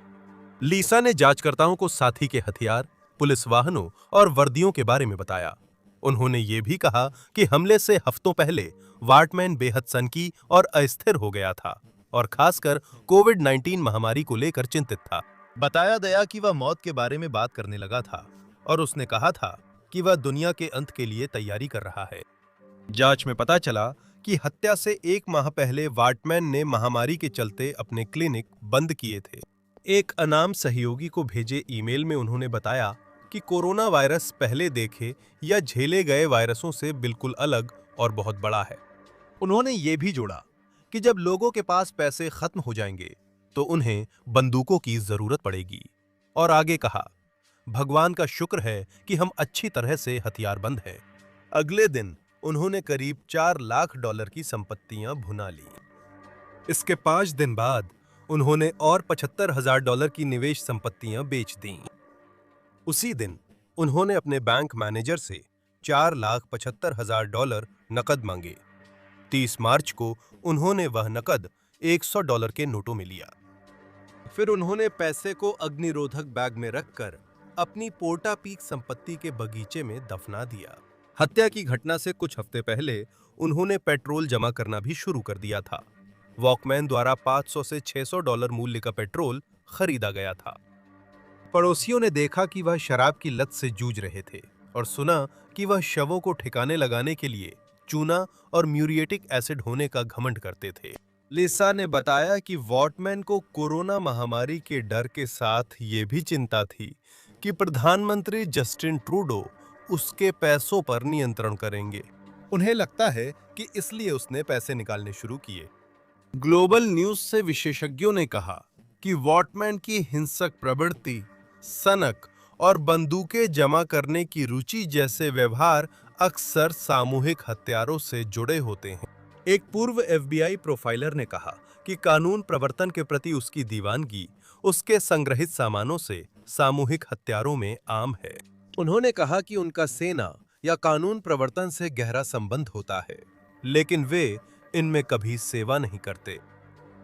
लिसा ने जांचकर्ताओं को साथी के हथियार, पुलिस वाहनों और वर्दियों के बारे में बताया। उन्होंने ये भी कहा कि हमले से हफ्तों पहले वॉटमैन बेहद सनकी और अस्थिर हो गया था और खासकर कोविड-19 महामारी को लेकर चिंतित था। बताया गया कि वह मौत के बारे में बात करने लगा था और उसने कहा था कि वह दुनिया के अंत के लिए तैयारी कर रहा है। जांच में पता चला कि हत्या से 1 माह पहले वॉटमैन ने महामारी के चलते अपने क्लिनिक बंद किए थे। एक अनाम सहयोगी को भेजे ईमेल में उन्होंने बताया कि कोरोना वायरस पहले देखे या झेले गए वायरसों से बिल्कुल अलग और बहुत बड़ा है। उन्होंने ये भी जोड़ा कि जब लोगों के पास पैसे खत्म हो जाएंगे तो उन्हें बंदूकों की जरूरत पड़ेगी, और आगे कहा, भगवान का शुक्र है कि हम अच्छी तरह से हथियारबंद हैं। अगले दिन उन्होंने करीब $4 लाख की संपत्तियां भुना ली। इसके 5 दिन बाद उन्होंने और $75,000 की निवेश संपत्तियां बेच दीं। उसी दिन उन्होंने अपने बैंक मैनेजर से $4,75,000 नकद मांगे। 30 मार्च को उन्होंने वह नकद $100 के नोटों में लिया। फिर उन्होंने पैसे को अग्निरोधक बैग में रखकर अपनी पोर्टा पीक संपत्ति के बगीचे में दफना दिया। हत्या की घटना से कुछ हफ्ते पहले उन्होंने पेट्रोल जमा करना भी शुरू कर दिया था। वॉकमैन द्वारा $500 से $600 मूल्य का पेट्रोल खरीदा गया था। पड़ोसियों ने देखा कि वह शराब की लत से जूझ रहे थे और सुना कि वह शवों को ठिकाने लगाने के लिए चूना और म्यूरिएटिक एसिड होने का घमंड करते थे। लिसा ने बताया कि वॉटमैन को कोरोना महामारी के डर के साथ ये भी चिंता थी कि प्रधानमंत्री जस्टिन ट्रूडो उसके पैसों पर नियंत्रण करेंगे। उन्हें लगता है कि इसलिए उसने पैसे निकालने शुरू किए। ग्लोबल न्यूज से विशेषज्ञों ने कहा कि वॉटमैन की हिंसक प्रवृत्ति, सनक और बंदूकें जमा करने की रुचि जैसे व्यवहार अक्सर सामूहिक हत्यारों से जुड़े होते हैं। एक पूर्व FBI प्रोफाइलर ने कहा कि कानून प्रवर्तन के प्रति उसकी दीवानगी उसके संग्रहित सामानों से सामूहिक हत्यारों में आम है। उन्होंने कहा कि उनका सेना या कानून प्रवर्तन से गहरा संबंध होता है, लेकिन वे इनमें कभी सेवा नहीं करते।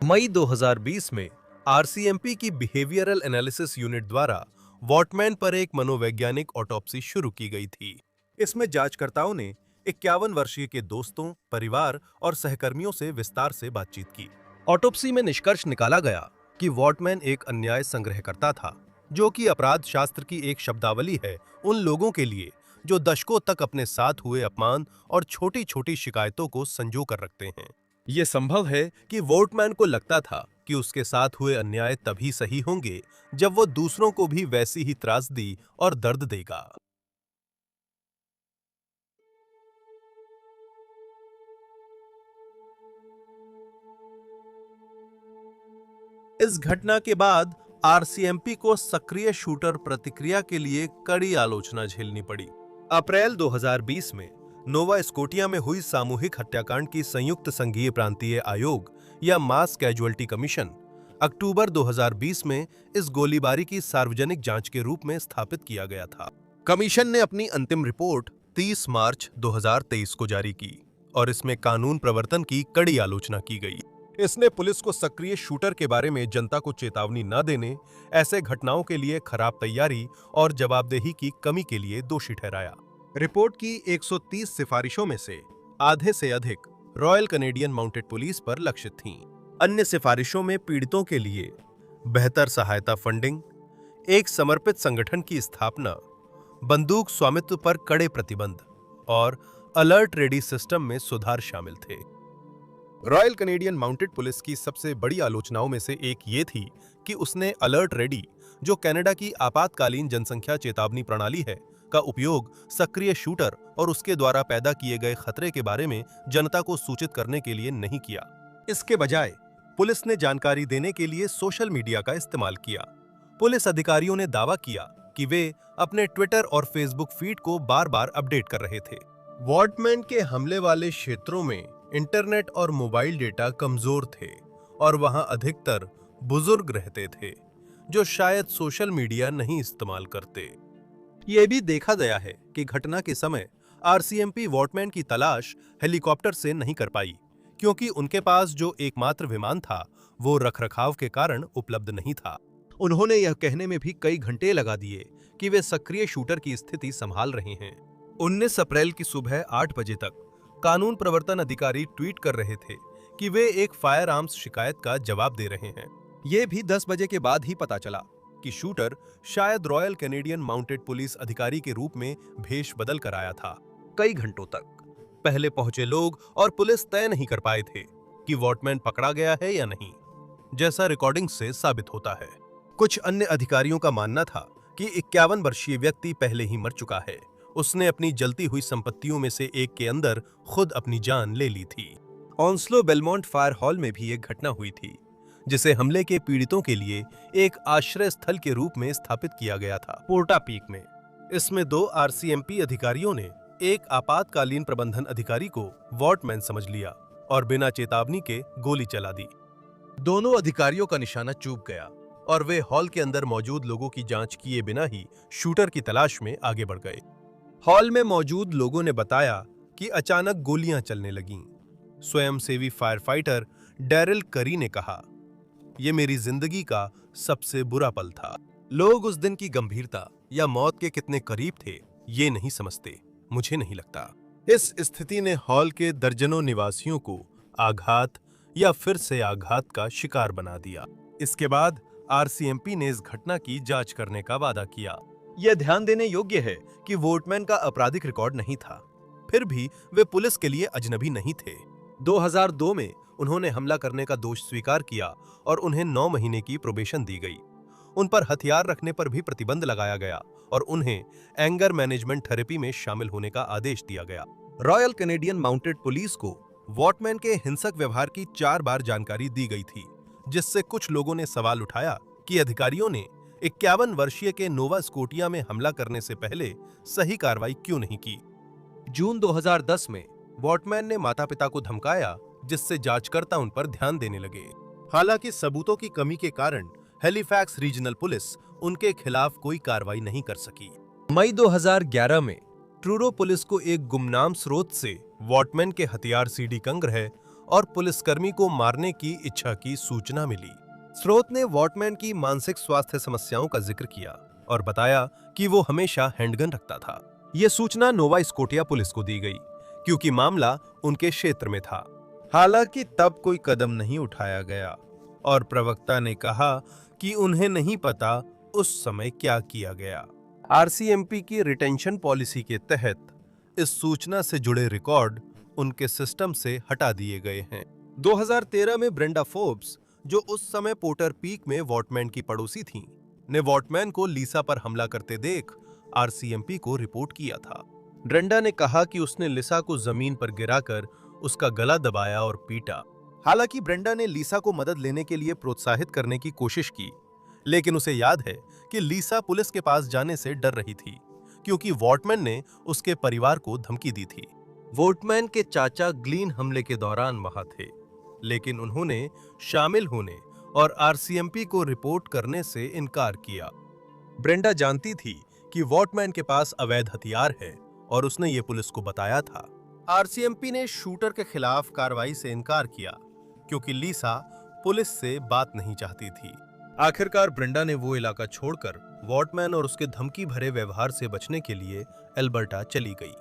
मई 2020 में RCMP की बिहेवियरल एनालिसिस यूनिट द्वारा वॉटमैन पर एक मनोवैज्ञानिक ऑटोप्सी शुरू की गई थी। इसमें जांचकर्ताओं ने 51 वर्षीय के दोस्तों, परिवार और सहकर्मियों से विस्तार से बातचीत की। ऑटोप्सी में निष्कर्ष निकाला गया कि वॉटमैन एक अन्याय संग्रहकर्ता था, जो कि अपराध शास्त्र की एक शब्दावली है उन लोगों के लिए जो दशकों तक अपने साथ हुए अपमान और छोटी-छोटी शिकायतों को संजो कर रखते हैं। यह संभव है कि वॉटमैन को लगता था कि उसके साथ हुए अन्याय तभी सही होंगे जब वो दूसरों को भी वैसी ही त्रासदी और दर्द देगा। इस घटना के बाद RCMP को सक्रिय शूटर प्रतिक्रिया के लिए कड़ी आलोचना झेलनी पड़ी। अप्रैल 2020 में नोवा स्कोटिया में हुई सामूहिक हत्याकांड की संयुक्त संघीय प्रांतीय आयोग या मास कैजुअल्टी कमीशन अक्टूबर 2020 में इस गोलीबारी की सार्वजनिक जांच के रूप में स्थापित किया गया था। कमीशन ने अपनी अंतिम रिपोर्ट 30 मार्च 2023 को जारी की और इसमें कानून प्रवर्तन की कड़ी आलोचना की गई। इसने पुलिस को सक्रिय शूटर के बारे में जनता को चेतावनी न देने, ऐसे घटनाओं के लिए खराब तैयारी और जवाबदेही की कमी के लिए दोषी ठहराया। रिपोर्ट की 130 सिफारिशों में से आधे से अधिक रॉयल कैनेडियन माउंटेड पुलिस पर लक्षित थीं। अन्य सिफारिशों में पीड़ितों के लिए बेहतर सहायता फंडिंग, एक समर्पित संगठन की स्थापना, बंदूक स्वामित्व पर कड़े प्रतिबंध और अलर्ट रेडी सिस्टम में सुधार शामिल थे। रॉयल कैनेडियन माउंटेड पुलिस की सबसे बड़ी आलोचनाओं में से एक ये थी कि उसने अलर्ट रेडी, जो कनाडा की आपातकालीन जनसंख्या चेतावनी प्रणाली है, का उपयोग सक्रिय शूटर और उसके द्वारा पैदा किए गए खतरे के बारे में जनता को सूचित करने के लिए नहीं किया। इसके बजाय पुलिस ने जानकारी देने के लिए सोशल मीडिया का इस्तेमाल किया। पुलिस अधिकारियों ने दावा किया कि वे अपने ट्विटर और फेसबुक फीड को बार-बार अपडेट कर रहे थे। वॉटमैन के हमले वाले क्षेत्रों में इंटरनेट और मोबाइल डेटा कमजोर थे और वहां अधिकतर बुजुर्ग रहते थे, जो शायद सोशल मीडिया नहीं इस्तेमाल करते। यह भी देखा गया है कि घटना के समय RCMP वॉटमैन की तलाश हेलीकॉप्टर से नहीं कर पाई, क्योंकि उनके पास जो एकमात्र विमान था वो रखरखाव के कारण उपलब्ध नहीं था। उन्होंने यह कहने में भी कई घंटे लगा दिए कि वे सक्रिय शूटर की स्थिति संभाल रहे हैं। 19 अप्रैल की सुबह 8 बजे तक कानून प्रवर्तन अधिकारी ट्वीट कर रहे थे कि वे एक फायर आर्म्स शिकायत का जवाब दे रहे हैं। यह भी 10 बजे के बाद ही पता चला कि शूटर शायद रॉयल कैनेडियन माउंटेड पुलिस अधिकारी के रूप में भेष बदल कर आया था। कई घंटों तक पहले पहुंचे लोग और पुलिस तय नहीं कर पाए थे कि वॉटमैन पकड़ा गया है या नहीं, जैसा रिकॉर्डिंग से साबित होता है। कुछ अन्य अधिकारियों का मानना था कि 51 वर्षीय व्यक्ति पहले ही मर चुका है। उसने अपनी जलती हुई संपत्तियों में से एक के अंदर खुद अपनी जान ले ली थी। ऑन्स्लो बेलमोंट फायर हॉल में भी एक घटना हुई थी, जिसे हमले के पीड़ितों के लिए एक आश्रय स्थल के रूप में स्थापित किया गया था, पोर्टा पीक में। इसमें 2 RCMP अधिकारियों ने एक आपातकालीन प्रबंधन अधिकारी को वॉटमैन समझ लिया और बिना चेतावनी के गोली चला दी। दोनों अधिकारियों का निशाना चूक गया और वे हॉल के अंदर मौजूद लोगों की जांच किए बिना ही शूटर की तलाश में आगे बढ़ गए। हॉल में मौजूद लोगों ने बताया कि अचानक गोलियां चलने लगीं। स्वयंसेवी फायर फाइटर डैरिल करी ने कहा, "यह मेरी जिंदगी का सबसे बुरा पल था। लोग उस दिन की गंभीरता या मौत के कितने करीब थे, ये नहीं समझते। मुझे नहीं लगता।" इस स्थिति ने हॉल के दर्जनों निवासियों को आघात या फिर से आघात का शिकार बना दिया। इसके बाद आरसीएमपी ने इस घटना की जांच करने का वादा किया। यह ध्यान देने योग्य है कि वोटमैन का आपराधिक रिकॉर्ड नहीं था, फिर भी वे पुलिस के लिए अजनबी नहीं थे। 2002 में उन्होंने हमला करने का दोष स्वीकार किया और उन्हें 9 महीने की प्रोबेशन दी गई। उन पर हथियार रखने पर भी प्रतिबंध लगाया गया और उन्हें एंगर मैनेजमेंट थेरेपी में शामिल होने का आदेश दिया गया। रॉयल कैनेडियन माउंटेड पुलिस को वॉटमैन के हिंसक व्यवहार की 4 बार जानकारी दी गई थी, जिससे कुछ लोगों ने सवाल उठाया कि अधिकारियों ने 51 वर्षीय के नोवा स्कोटिया में हमला करने से पहले सही कार्रवाई क्यों नहीं की। जून 2010 में वॉटमैन ने माता-पिता को धमकाया, जिससे जांचकर्ता उन पर ध्यान देने लगे। हालांकि सबूतों की कमी के कारण हैलिफैक्स रीजनल पुलिस उनके खिलाफ कोई कार्रवाई नहीं कर सकी। मई 2011 में ट्रूरो पुलिस को एक गुमनाम स्रोत से वॉटमैन के हथियार सीडी संग्रह और पुलिसकर्मी को मारने की इच्छा की सूचना मिली। स्रोत ने वॉटमैन की मानसिक स्वास्थ्य समस्याओं का जिक्र किया और बताया कि वो हमेशा हैंडगन रखता था। यह सूचना नोवा स्कोटिया पुलिस को दी गई क्योंकि मामला उनके क्षेत्र में था। हालांकि तब कोई कदम नहीं उठाया गया और प्रवक्ता ने कहा कि उन्हें नहीं पता उस समय क्या किया गया। आरसीएमपी की रिटेंशन पॉलिसी के तहत इस सूचना से जुड़े रिकॉर्ड उनके सिस्टम से हटा दिए गए हैं। 2013 में ब्रेंडा फोर्ब्स, जो उस समय पोर्टर पीक में वॉटमैन की पड़ोसी थीं, ने वॉटमैन को लिसा पर हमला करते देख आरसीएमपी को रिपोर्ट किया था। ब्रेंडा ने कहा कि उसने लिसा को जमीन पर गिराकर उसका गला दबाया और पीटा। हालांकि ब्रेंडा ने लिसा को मदद लेने के लिए प्रोत्साहित करने की कोशिश की, लेकिन उसे याद है कि लिसा पुलिस के पास जाने से डर रही थी क्योंकि वॉटमैन ने उसके परिवार को धमकी दी थी। वॉटमैन के चाचा ग्लीन हमले के दौरान वहां थे, लेकिन उन्होंने शामिल होने और आरसीएमपी को रिपोर्ट करने से इनकार किया। ब्रेंडा जानती थी कि वॉटमैन के पास अवैध हथियार है और उसने ये पुलिस को बताया था। आरसीएमपी ने शूटर के खिलाफ कार्रवाई से इनकार किया क्योंकि लिसा पुलिस से बात नहीं चाहती थी। आखिरकार ब्रेंडा ने वो इलाका छोड़कर वॉटमैन और उसके धमकी भरे व्यवहार से बचने के लिए एल्बर्टा चली गई।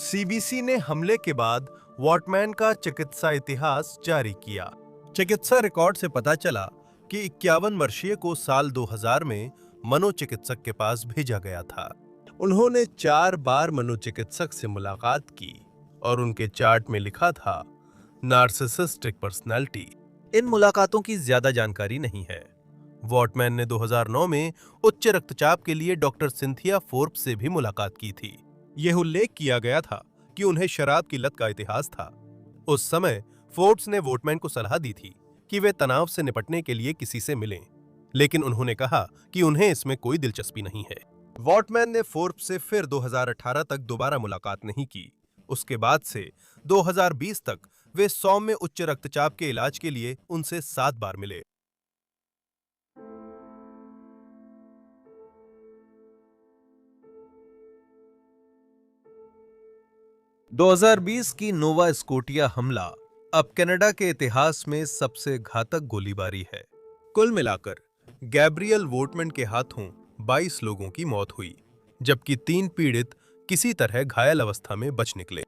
सीबीसी ने हमले के बाद वॉटमैन का चिकित्सा इतिहास जारी किया। चिकित्सा रिकॉर्ड से पता चला कि 51 वर्षीय को साल 2000 में मनोचिकित्सक के पास भेजा गया था। उन्होंने 4 बार मनोचिकित्सक से मुलाकात की और उनके चार्ट में लिखा था नार्सिसिस्टिक पर्सनैलिटी। इन मुलाकातों की ज्यादा जानकारी नहीं है। वॉटमैन ने 2009 में उच्च रक्तचाप के लिए डॉक्टर सिंथिया फोर्ब्स से भी मुलाकात की थी। यह उल्लेख किया गया था कि उन्हें शराब की लत का इतिहास था। उस समय फोर्ब्स ने वॉटमैन को सलाह दी थी कि वे तनाव से निपटने के लिए किसी से मिलें, लेकिन उन्होंने कहा कि उन्हें इसमें कोई दिलचस्पी नहीं है। वॉटमैन ने फोर्ब्स से फिर 2018 तक दोबारा मुलाकात नहीं की। उसके बाद से 2020 तक वे सौम्य उच्च रक्तचाप के इलाज के लिए उनसे 7 बार मिले। – 2020 की नोवा स्कोटिया हमला अब कनाडा के इतिहास में सबसे घातक गोलीबारी है। कुल मिलाकर गैब्रियल वॉटमैन के हाथों 22 लोगों की मौत हुई, जबकि 3 पीड़ित किसी तरह घायल अवस्था में बच निकले।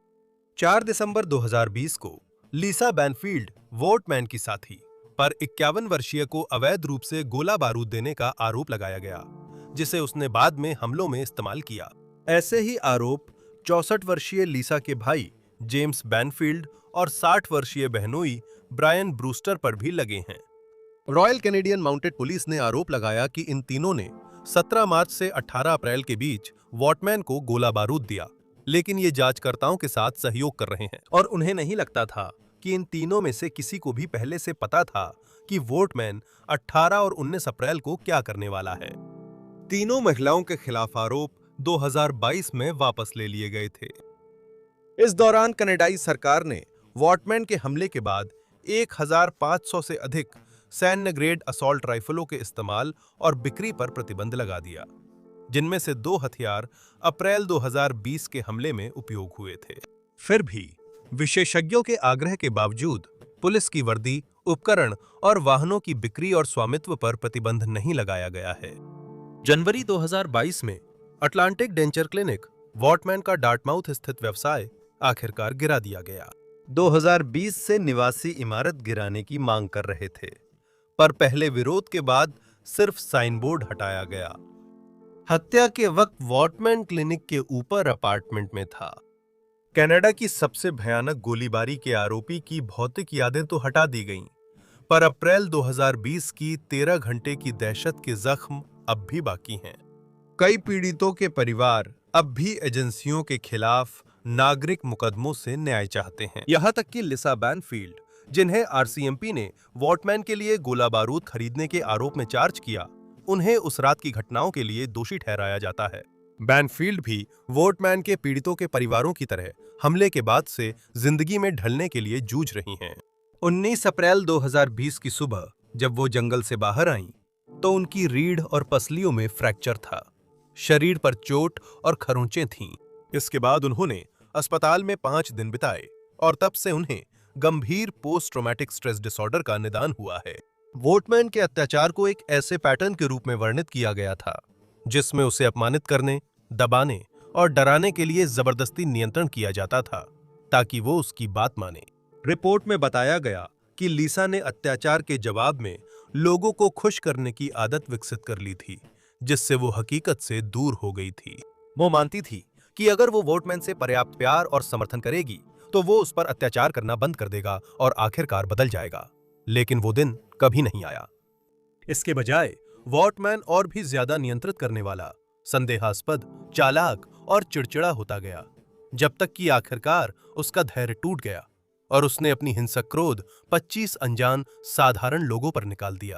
4 दिसंबर 2020 को लिसा बैनफील्ड, वॉटमैन की साथी, पर 51 वर्षीय को अवैध रूप से गोला बारूद देने का आरोप लगाया गया, जिसे उसने बाद में हमलों में इस्तेमाल किया। ऐसे ही आरोप 64 वर्षीय लिसा के भाई जेम्स बैनफील्ड और 60 वर्षीय बहनोई ब्रायन ब्रूस्टर पर भी लगे हैं। रॉयल कैनेडियन माउंटेड पुलिस ने आरोप लगाया कि इन तीनों ने 17 मार्च से 18 अप्रैल के बीच वॉटमैन को गोला बारूद दिया, लेकिन ये जांचकर्ताओं के साथ सहयोग कर रहे हैं और उन्हें नहीं लगता था कि इन तीनों में से किसी को भी पहले से पता था कि वॉटमैन 18 और 19 अप्रैल को क्या करने वाला है। तीनों महिलाओं के खिलाफ आरोप 2022 में वापस ले लिए गए थे। इस दौरान कनाडाई सरकार ने वॉटमैन के हमले के बाद 1500 से अधिक सैन्य ग्रेड असॉल्ट राइफलों के इस्तेमाल और बिक्री पर प्रतिबंध लगा दिया, जिनमें से 2 हथियार अप्रैल 2020 के हमले में उपयोग हुए थे। फिर भी विशेषज्ञों के आग्रह के बावजूद पुलिस की वर्दी, उपकरण और वाहनों की बिक्री और स्वामित्व पर प्रतिबंध नहीं लगाया गया है। जनवरी 2022 में अटलांटिक डेंचर क्लिनिक, वॉटमैन का डार्टमाउथ स्थित व्यवसाय आखिरकार गिरा दिया गया। 2020 से निवासी इमारत गिराने की मांग कर रहे थे, पर पहले विरोध के बाद सिर्फ साइन बोर्ड हटाया गया। हत्या के वक्त वॉटमैन क्लिनिक के ऊपर अपार्टमेंट में था। कनाडा की सबसे भयानक गोलीबारी के आरोपी की भौतिक यादें तो हटा दी गईं, पर अप्रैल 2020 की 13 घंटे की दहशत के जख्म अब भी बाकी हैं। कई पीड़ितों के परिवार अब भी एजेंसियों के खिलाफ नागरिक मुकदमों से न्याय चाहते हैं। यहां तक कि लिसा बैनफील्ड, जिन्हें आरसीएमपी ने वॉटमैन के लिए गोला बारूद खरीदने के आरोप में चार्ज किया, उन्हें उस रात की घटनाओं के लिए दोषी ठहराया जाता है। बैनफील्ड भी वॉटमैन के पीड़ितों के परिवारों की तरह हमले के बाद से जिंदगी में ढलने के लिए जूझ रही हैं। 19 अप्रैल 2020 की सुबह जब वो जंगल से बाहर आईं, तो उनकी रीढ़ और पसलियों में फ्रैक्चर था, शरीर पर चोट और खरोंचें थीं। इसके बाद उन्होंने अस्पताल में 5 दिन बिताए और तब से उन्हें गंभीर पोस्ट ट्रॉमेटिक स्ट्रेस डिसऑर्डर का निदान हुआ है। वॉटमैन के अत्याचार को एक ऐसे पैटर्न के रूप में वर्णित किया गया था जिसमें उसे अपमानित करने, दबाने और डराने के लिए जबरदस्ती नियंत्रण किया जाता था ताकि वो उसकी बात माने। रिपोर्ट में बताया गया कि लिसा ने अत्याचार के जवाब में लोगों को खुश करने की आदत विकसित कर ली थी, जिससे वो हकीकत से दूर हो गई थी। वो मानती थी कि अगर वो वॉटमैन से पर्याप्त प्यार और समर्थन करेगी तो वो उस पर अत्याचार करना बंद कर देगा और आखिरकार बदल जाएगा। लेकिन वो दिन कभी नहीं आया। इसके बजाय वॉटमैन और भी ज्यादा नियंत्रित करने वाला, संदेहास्पद, चालाक और चिड़चिड़ा होता गया, जब तक कि आखिरकार उसका धैर्य टूट गया और उसने अपनी हिंसक क्रोध 25 अनजान साधारण लोगों पर निकाल दिया।